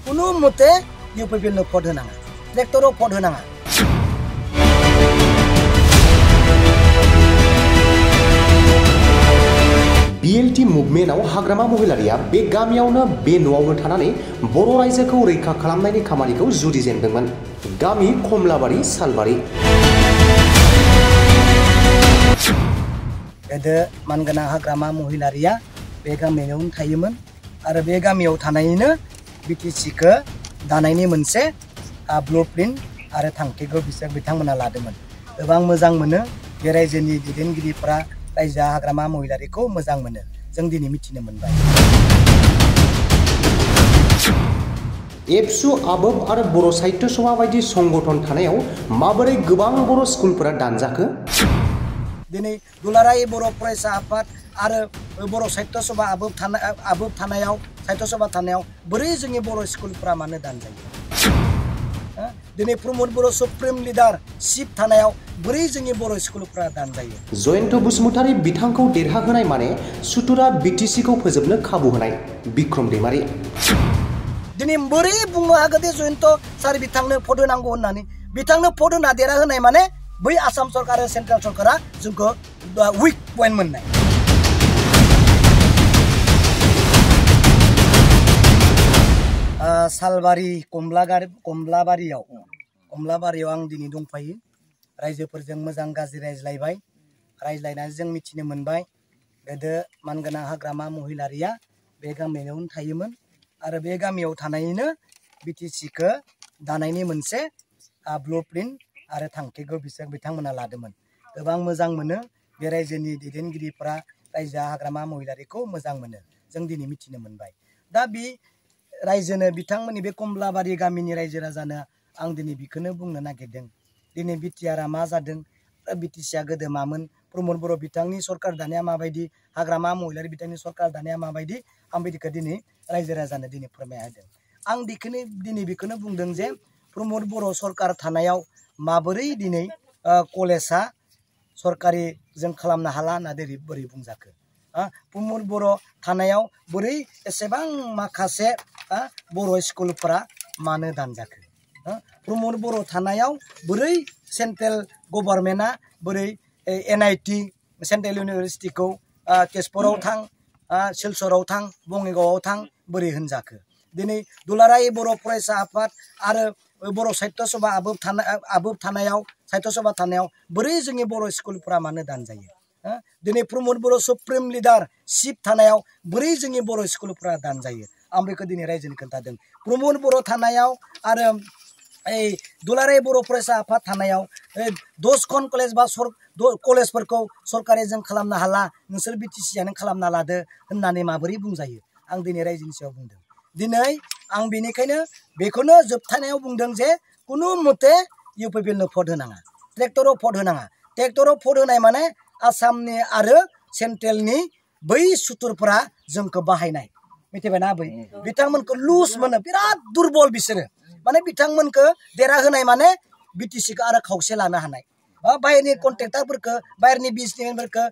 कुनु मते UPPL नो भट होनाङा ट्रेक्टराव भट होनाङा BLT मुभमेन्टआव हाग्रामा महिलारिया बे गामियावनो बे न'आवनो थानानै बर' रायजोखौ रैखा खालामनायनि खामानिखौ जुरिजेनदोंमोन। गामि कमलाबारि सालबारि। गोदो मानगोनां हाग्रामा महिलारिया बे गामियावनो थायोमोन आरो बे गामियाव थानायनिनो BTC-खौ दानायनि मोनसे ब्लुप्रिन्ट आरो थांखिखौ बिथांमोना लादोंमोन। गोबां मोजां मोनो बे रायजोनि दैदेनगिरिफोरा रायजो हाग्रामा महिलारिखौ मोजां मोनो जों दिनै मिथिनो मोनबाय। एबसु आबोब आरो बर' साहित्य सभा बायदि संगठन थानायाव माबोरै गोबां बर' स्कुलफोरा दानजाखो? दिनै दुलाराय बर' फरायसा आफाद आरो बर' साहित्य सभा आबोब थानायाव साहित्य सभा थानायाव बोरै जोंनि बर' स्कुलफोरा मानो दानजायो? दिनै प्रमद बर' सुप्रिम लिडार शिफ थानायाव बोरै जोंनि बर' स्कुलफोरा दानजायो? जयन्त बसुमतारी बिथांखौ देरहाहोनाय माने सुथुरा BTC-खौ फोजोबनो खाबु होनाय। बिक्रम दैमारि। दिनै बोरै बुंनो हागोन दे जयन्त सार बिथांनो भट होनांगौ होननानै? बिथांनो भट होना देरहाहोनाय माने बै आसाम सरकार आरो सेन्ट्रेल सरकारा जोंखौ उइक पइन्ट मोननाय। सालबारि कमलाबारियाव आं दिनै दंफायो। रायजोफोरजों मोजां गाज्रि रायज्लायनानै जों मिथिनो मोनबाय गोदो मानगोनां हाग्रामा महिलारिया बे गामियावनो थायोमोन आरो बे गामियाव थानायनिनो BTC-खौ दानायनि मोनसे ब्लुप्रिन्ट आरो थांखिखौ बिथांमोना लादोंमोन। गोबां मोजां मोनो बे रायजोनि दैदेनगिरिफोरा रायजो हाग्रामा महिलारिखौ मोजां मोनो जों दिनै मिथिनो मोनबाय। दा बे रायजोनो बिथांमोननि बे कमलाबारि गामिनि रायजो राजानो आं दिनै बेखौनो बुंनो नागिरदों दिनै BTR-आ मा जादों BTC-आ गोदो मामोन प्रमद बर' बिथांनि सरकार दानाया माबायदि हाग्रामा महिलारि बिथांनि सरकार दानाया माबायदि आं बिदिखौ दिनै रायजो राजानो दिनै फोरमायहोदों। आं दिनै बेखौनो बुंदों जे प्रमद बर' सरकार थानायाव माबोरै दिनै कलेजआ सरकारि जों खालामनो हाला होनना बोरै बुंजाखो? प्रमद बर' थानायाव बोरै एसेबां माखासे बर' स्कुलफोरा मानो दानजाखो? प्रमद बर' थानायाव बोरै सेन्ट्रेल गभर्नमेन्टआ बोरै NIT सेन्ट्रेल इउनिभारसिटिखौ तेजपुराव थां सिलचराव थां बङाइगावआव थां बोरै होनजाखो? दिनै दुलाराय बर' फरायसा आफाद आरो बर' साहित्य सभा आबोब थानायाव साहित्य सभा थानायाव बोरै जोंनि बर' स्कुलफोरा मानो दानजायो? दिनै प्रमद बर' सुप्रिम लिडार शिफ थानायाव बोरै जोंनि बर' स्कुलफोरा दानजायो? आं बेखौ दिनै रायजोनो खोन्थादों। प्रमद बर' थानायाव आरो दुलाराय बर' फरायसा आफाद थानायाव 10खन कलेज बा कलेजफोरखौ सरकारि जों खालामनो हाला नोंसोर BTC-आनो खालामना लादो होननानै माबोरै बुंजायो? आं दिनै रायजोनि सायाव बुंदों। दिनै आं बेनिखायनो बेखौनो जोबथानायाव बुंदों जे कुनु मते UPPL-नो भट होनाङा ट्रेक्टराव भट होनाङा। ट्रेक्टराव भट होनाय माने आसामनि आरो सेन्ट्रेलनि बै सुथुरफोरा जोंखौ बाहायनाय मिथिबायना बै बिथांमोनखौ लुज मोनो बिराद दुर्बल बिसोरो माने बिथांमोनखौ देरहाहोनाय माने BTC-खौ आरो खावसे लानो हानाय बाहेरनि कन्ट्रेक्टारफोरखौ बाहेरनि बिजनेसमेनफोरखौ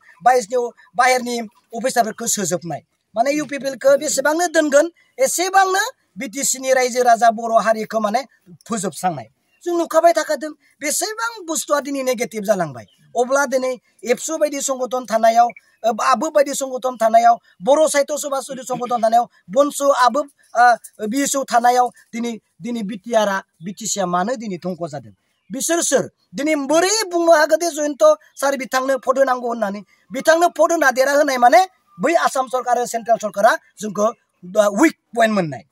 बाहेरनि अफिसारफोरखौ सोजोबनाय माने UPPL-खौ बेसेबांनो दोनगोन एसेबांनो BTC-नि रायजो राजा बर' हारिखौ माने फोजोबस्रांनाय जों नुखाबाय थाखादों बेसेबां बुस्थुआ दिनै नेगेटिभ जालांबाय। अब्ला दिनै एबसु बायदि संगठन थानायाव आबोब बायदि संगठन थानायाव बर' साहित्य सभा संगठन थानायाव बनसु आबोब BSU थानायाव दिनै BTC-आ मानो दिनै धंख जादों? बिसोर सोर? दिनै बोरै बुंनो हागोन दे जयन्त सार बिथांनो भट होनांगौ होननानै? बिथांनो भट होना देरहाहोनाय माने बै आसाम सरकार आरो सेन्ट्रेल सरकारा जोंखौ उइक पइन्ट मोननाय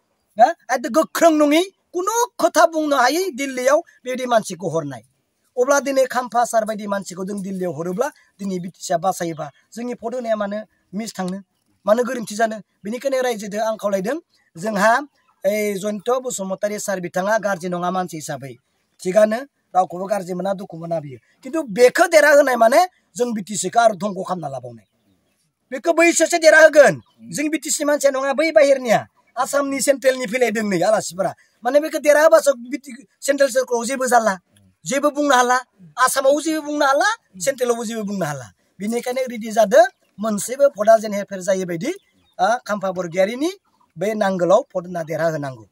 गोख्रों नङि कुनु खोथा बुंनो हायै दिल्लीयाव बेबायदि मानसिखौ हरनाय। अब्ला दिनै खाम्फा सार बायदि मानसिखौ जों दिल्लीयाव हरोब्ला दिनै BTC-आ बासायोबा जोंनि भट होनाया मानो मिस थांनो मानो गोरोन्थि जानो? बेनिखायनो रायजोजों आं खावलायदों जोंहा जयन्त बसुमतारी सार बिथाङा गाज्रि नङा मानसि हिसाबै थिगानो रावखौबो गाज्रि मोना दुखु मोना बियो खिन्थु बेखौ देरहाहोनाय माने जों BTC-खौ आरो धंख खालामना लाबावनाय बेखौ बैसोसो देरहाहोगोन जों BTC मानसिया नङा बै बाहेरनिया आसामनि सेन्ट्रेलनि फैलायदों नै आलासिफोरा माने बेखौ देरहाबासो सेन्ट्रेल सरकाराव जेबो जाला जेबो बुंनो हाला आसामाव जेबो बुंनो हाला सेन्ट्रेलावबो जेबो बुंनो हाला बेनिखायनो रेडि जादों मोनसेबो भटआ जेन हेरफेर जायै बायदि खाम्फा बरगयारिनि बे नांगोलाव भट होना देरहाहोनांगौ